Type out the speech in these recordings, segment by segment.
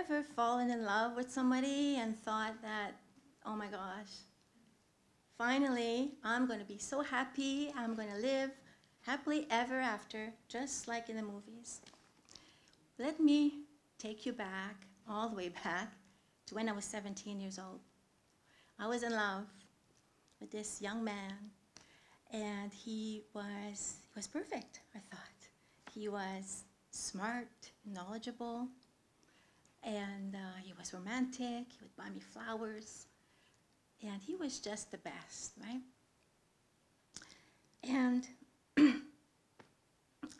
ever fallen in love with somebody and thought that, oh my gosh, finally, I'm going to be so happy, I'm going to live happily ever after, just like in the movies? Let me take you back, all the way back, to when I was 17 years old. I was in love with this young man, and he was perfect, I thought. He was smart, knowledgeable, and he was romantic. He would buy me flowers, and he was just the best, right? And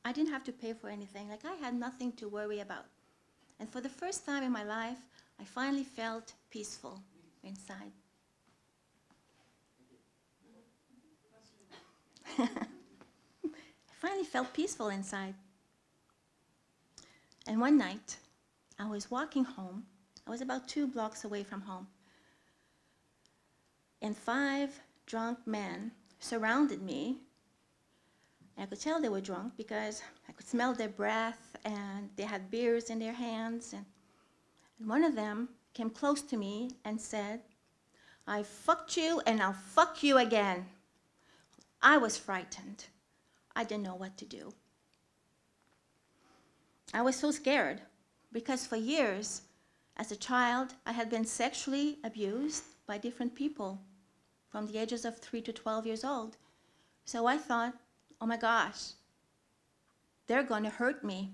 I didn't have to pay for anything. Like, I had nothing to worry about. And for the first time in my life, I finally felt peaceful inside. I finally felt peaceful inside. And one night, I was walking home. I was about 2 blocks away from home. And 5 drunk men surrounded me. I could tell they were drunk because I could smell their breath, and they had beers in their hands. And one of them came close to me and said, "I fucked you and I'll fuck you again." I was frightened. I didn't know what to do. I was so scared because for years, as a child, I had been sexually abused by different people from the ages of 3 to 12 years old. So I thought, oh my gosh, they're going to hurt me.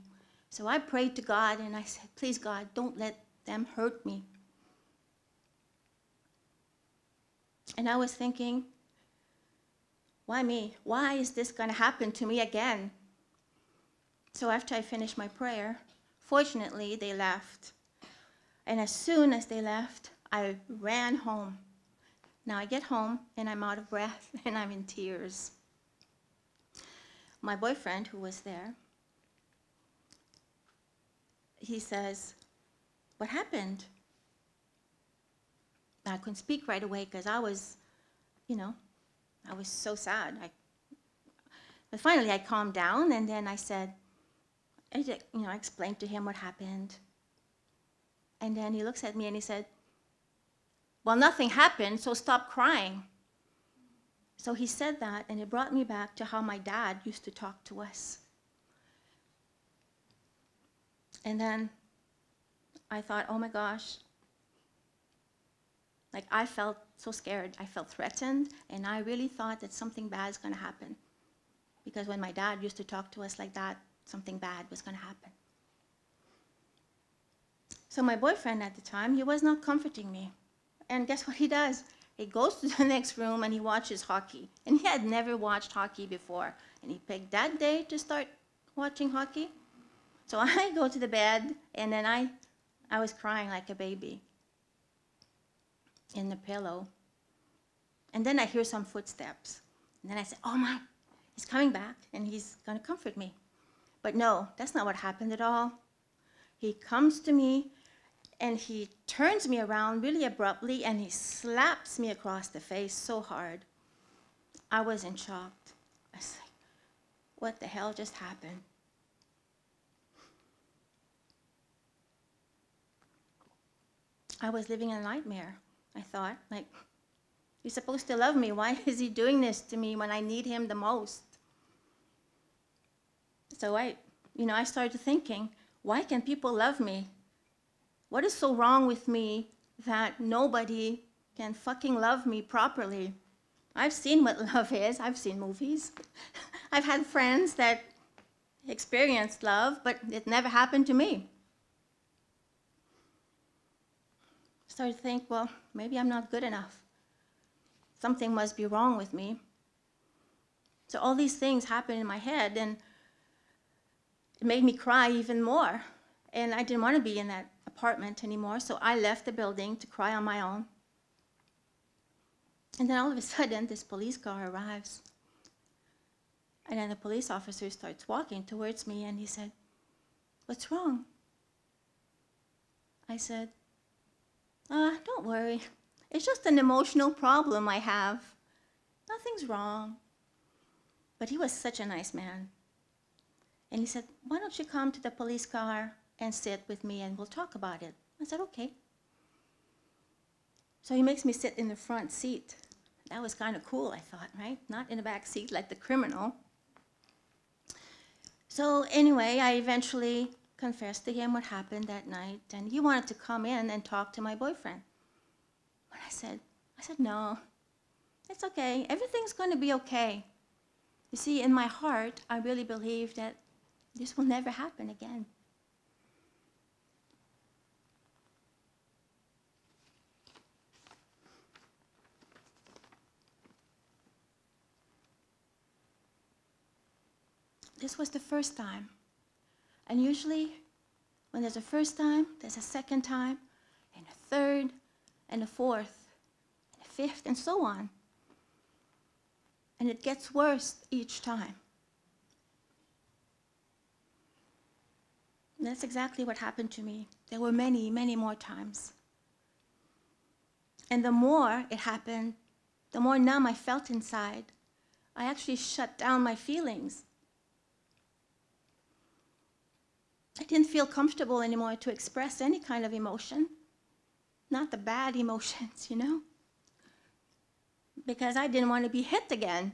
So I prayed to God and I said, please God, don't let them hurt me. And I was thinking, why me? Why is this going to happen to me again? So after I finished my prayer, fortunately, they left. And as soon as they left, I ran home. Now I get home and I'm out of breath and I'm in tears. My boyfriend, who was there, he says, "What happened?" I couldn't speak right away because I was, I was so sad. But finally I calmed down, and then I said, I explained to him what happened. And then he looks at me and he said, "Well, nothing happened, so stop crying." So he said that, and it brought me back to how my dad used to talk to us. And then I thought, oh my gosh, like I felt so scared. I felt threatened, and I really thought that something bad is going to happen. Because when my dad used to talk to us like that, something bad was going to happen. So my boyfriend at the time, he was not comforting me. And guess what he does? He goes to the next room and he watches hockey. And he had never watched hockey before. And he picked that day to start watching hockey. So I go to the bed, and then I was crying like a baby in the pillow. And then I hear some footsteps. And then I said, oh my, he's coming back and he's going to comfort me. But no, that's not what happened at all. He comes to me and he turns me around really abruptly and he slaps me across the face so hard. I was in shock. I was like, what the hell just happened? I was living a nightmare, I thought. Like, he's supposed to love me. Why is he doing this to me when I need him the most? So I started thinking, why can people love me? What is so wrong with me that nobody can fucking love me properly? I've seen what love is. I've seen movies. I've had friends that experienced love, but it never happened to me. Started to think, well, maybe I'm not good enough. Something must be wrong with me. So all these things happened in my head, and it made me cry even more. And I didn't want to be in that apartment anymore, so I left the building to cry on my own. And then all of a sudden, this police car arrives. And then the police officer starts walking towards me, and he said, "What's wrong?" I said, "Don't worry. It's just an emotional problem I have. Nothing's wrong." But he was such a nice man. And he said, "Why don't you come to the police car and sit with me and we'll talk about it?" I said, okay. So he makes me sit in the front seat. That was kind of cool, I thought, right? Not in the back seat like the criminal. So anyway, I eventually confessed to him what happened that night, and he wanted to come in and talk to my boyfriend. But I said, no, it's okay. Everything's going to be okay. You see, in my heart, I really believe that this will never happen again. This was the first time. And usually, when there's a first time, there's a second time, and a third, and a fourth, and a fifth, and so on. And it gets worse each time. And that's exactly what happened to me. There were many, many more times. And the more it happened, the more numb I felt inside. I actually shut down my feelings. I didn't feel comfortable anymore to express any kind of emotion. Not the bad emotions, you know? Because I didn't want to be hit again.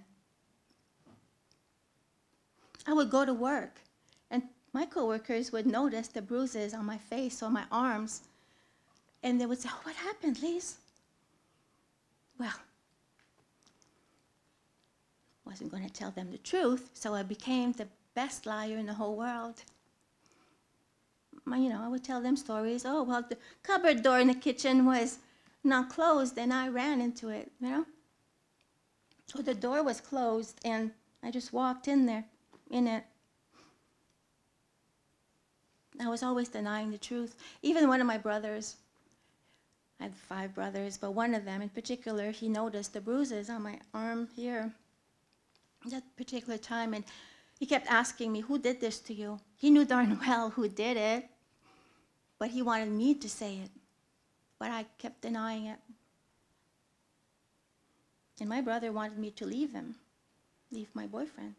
I would go to work, and my coworkers would notice the bruises on my face or my arms, and they would say, "Oh, what happened, Lise?" Well, I wasn't going to tell them the truth, so I became the best liar in the whole world. I would tell them stories. Oh, well, the cupboard door in the kitchen was not closed, and I ran into it, So the door was closed, and I just walked in it. I was always denying the truth. Even one of my brothers, I had 5 brothers, but one of them in particular, he noticed the bruises on my arm here that particular time, and he kept asking me, "Who did this to you?" He knew darn well who did it, but he wanted me to say it, but I kept denying it. And my brother wanted me to leave my boyfriend.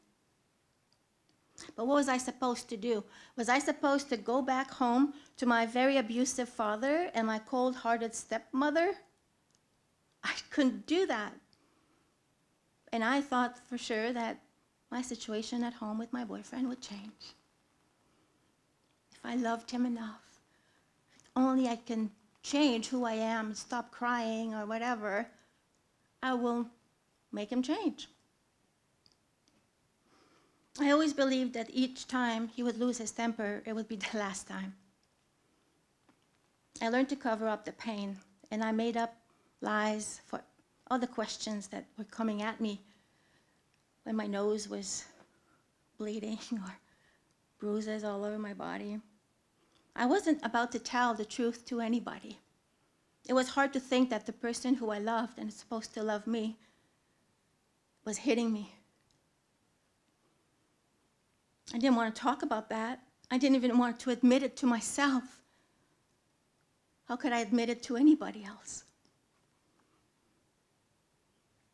But what was I supposed to do? Was I supposed to go back home to my very abusive father and my cold-hearted stepmother? I couldn't do that. And I thought for sure that my situation at home with my boyfriend would change. If I loved him enough, if only I can change who I am, stop crying or whatever, I will make him change. I always believed that each time he would lose his temper, it would be the last time. I learned to cover up the pain, and I made up lies for all the questions that were coming at me when my nose was bleeding or bruises all over my body. I wasn't about to tell the truth to anybody. It was hard to think that the person who I loved and is supposed to love me was hitting me. I didn't want to talk about that. I didn't even want to admit it to myself. How could I admit it to anybody else?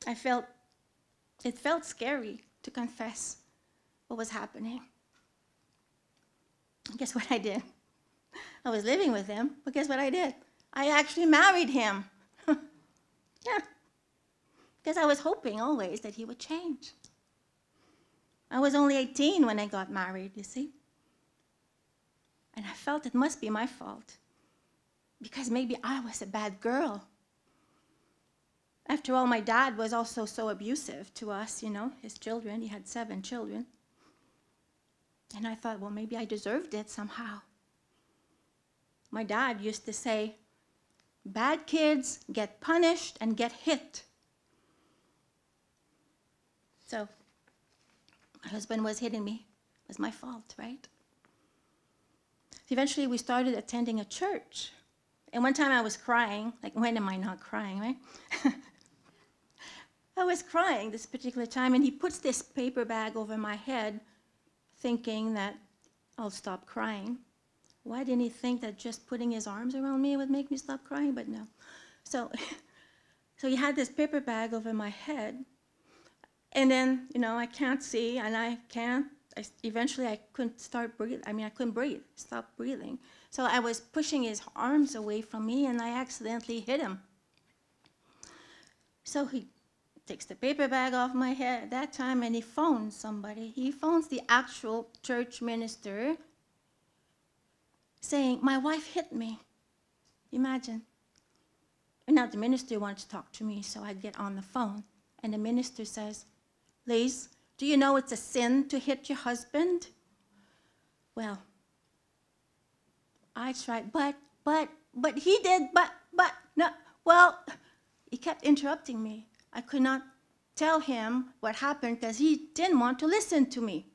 It felt scary to confess what was happening. Guess what I did? I was living with him, but guess what I did? I actually married him. Yeah, because I was hoping always that he would change. I was only 18 when I got married, you see. And I felt it must be my fault, because maybe I was a bad girl. After all, my dad was also so abusive to us, his children. He had 7 children. And I thought, well, maybe I deserved it somehow. My dad used to say, "Bad kids get punished and get hit." So my husband was hitting me. It was my fault, right? Eventually, we started attending a church. And one time I was crying. Like, when am I not crying, right? I was crying this particular time, and he puts this paper bag over my head, thinking that I'll stop crying. Why didn't he think that just putting his arms around me would make me stop crying? But no. So he had this paper bag over my head. And then, I can't see, and I can't eventually I couldn't start breathing. I couldn't breathe, stop breathing. So I was pushing his arms away from me, and I accidentally hit him. So he takes the paper bag off my head at that time, and he phones somebody. He phones the actual church minister saying, my wife hit me. Imagine. And now the minister wants to talk to me, so I get on the phone. And the minister says, Lise, do you know it's a sin to hit your husband? Well, I tried, but he did, but, no. Well, he kept interrupting me. I could not tell him what happened because he didn't want to listen to me.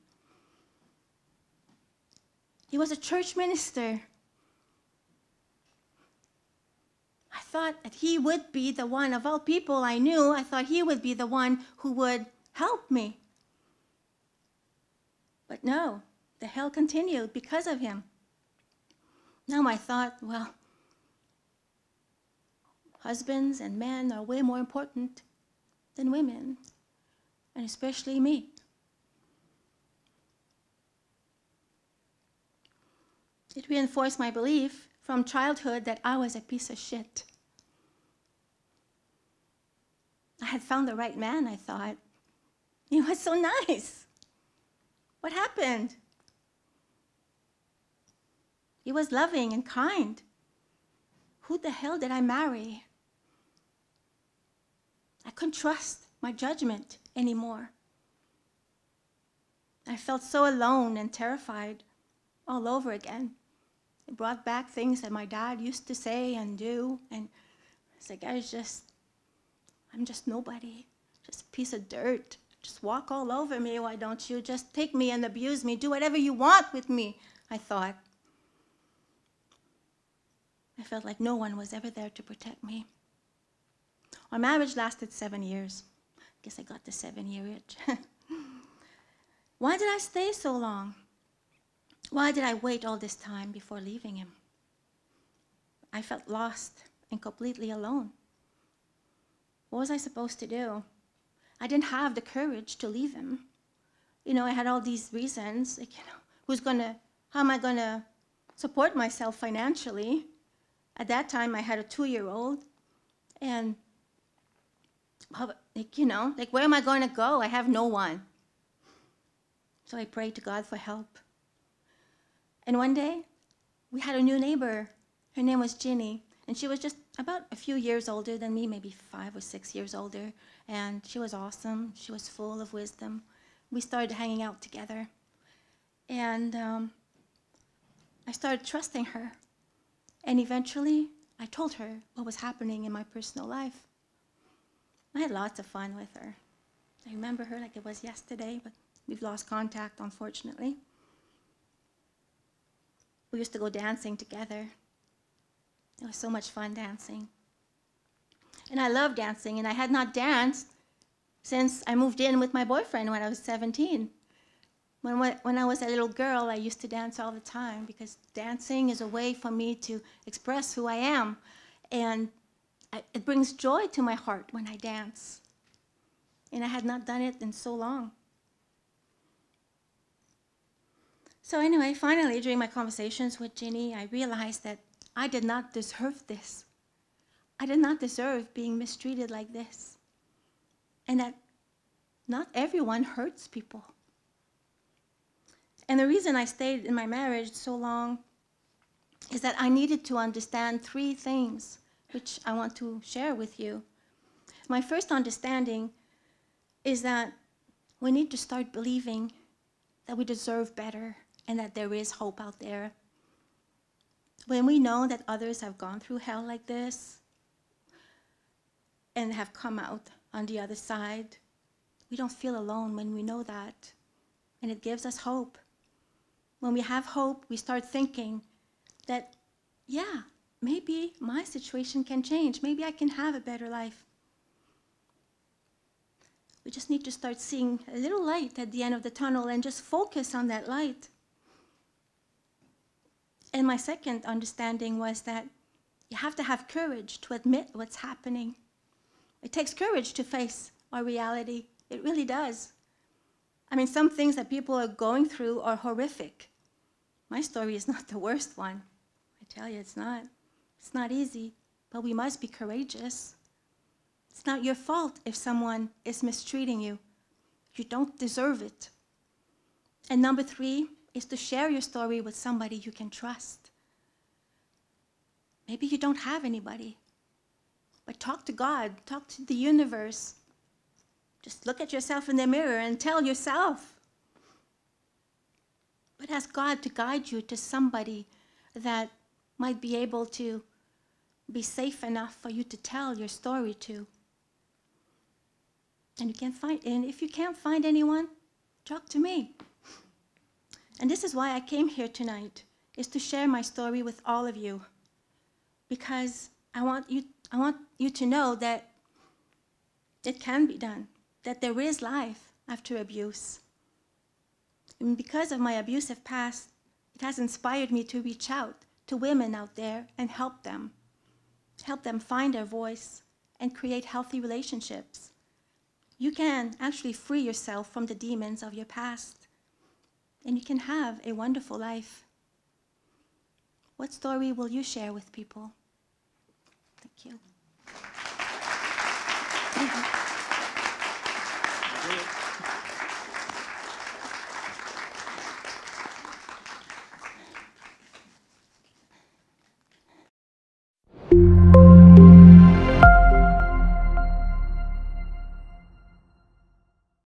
He was a church minister. I thought that he would be the one, of all people I knew, I thought he would be the one who would help me. But no, the hell continued because of him. Now I thought, well, husbands and men are way more important than women, and especially me. It reinforced my belief from childhood that I was a piece of shit. I had found the right man, I thought. He was so nice. What happened? He was loving and kind. Who the hell did I marry? I couldn't trust my judgment anymore. I felt so alone and terrified all over again. It brought back things that my dad used to say and do, and it's like, I'm just nobody, just a piece of dirt. Just walk all over me, why don't you? Just take me and abuse me, do whatever you want with me, I thought. I felt like no one was ever there to protect me. Our marriage lasted 7 years. I guess I got the 7-year itch. Why did I stay so long? Why did I wait all this time before leaving him? I felt lost and completely alone. What was I supposed to do? I didn't have the courage to leave him. I had all these reasons, like, how am I gonna support myself financially? At that time, I had a 2-year-old, and where am I going to go? I have no one. So I prayed to God for help. And one day, we had a new neighbor. Her name was Ginny, and she was just about a few years older than me, maybe 5 or 6 years older, and she was awesome. She was full of wisdom. We started hanging out together, and I started trusting her. And eventually, I told her what was happening in my personal life. I had lots of fun with her. I remember her like it was yesterday, but we've lost contact, unfortunately. We used to go dancing together. It was so much fun dancing. And I love dancing, and I had not danced since I moved in with my boyfriend when I was 17. When I was a little girl, I used to dance all the time because dancing is a way for me to express who I am. And it brings joy to my heart when I dance. And I had not done it in so long. So anyway, finally, during my conversations with Ginny, I realized that I did not deserve this. I did not deserve being mistreated like this. And that not everyone hurts people. And the reason I stayed in my marriage so long is that I needed to understand 3 things, which I want to share with you. My first understanding is that we need to start believing that we deserve better and that there is hope out there. When we know that others have gone through hell like this and have come out on the other side, we don't feel alone when we know that, and it gives us hope. When we have hope, we start thinking that, yeah, maybe my situation can change. Maybe I can have a better life. We just need to start seeing a little light at the end of the tunnel and just focus on that light. And my second understanding was that you have to have courage to admit what's happening. It takes courage to face our reality. It really does. I mean, some things that people are going through are horrific. My story is not the worst one. I tell you, it's not. It's not easy, but we must be courageous. It's not your fault if someone is mistreating you. You don't deserve it. And number 3 is to share your story with somebody you can trust. Maybe you don't have anybody, but talk to God, talk to the universe. Just look at yourself in the mirror and tell yourself. But ask God to guide you to somebody that might be able to be safe enough for you to tell your story to. And if you can't find anyone, talk to me. And this is why I came here tonight, is to share my story with all of you. Because I want you to know that it can be done, that there is life after abuse. And because of my abusive past, it has inspired me to reach out to women out there and help them find their voice and create healthy relationships. You can actually free yourself from the demons of your past, and you can have a wonderful life. What story will you share with people? Thank you.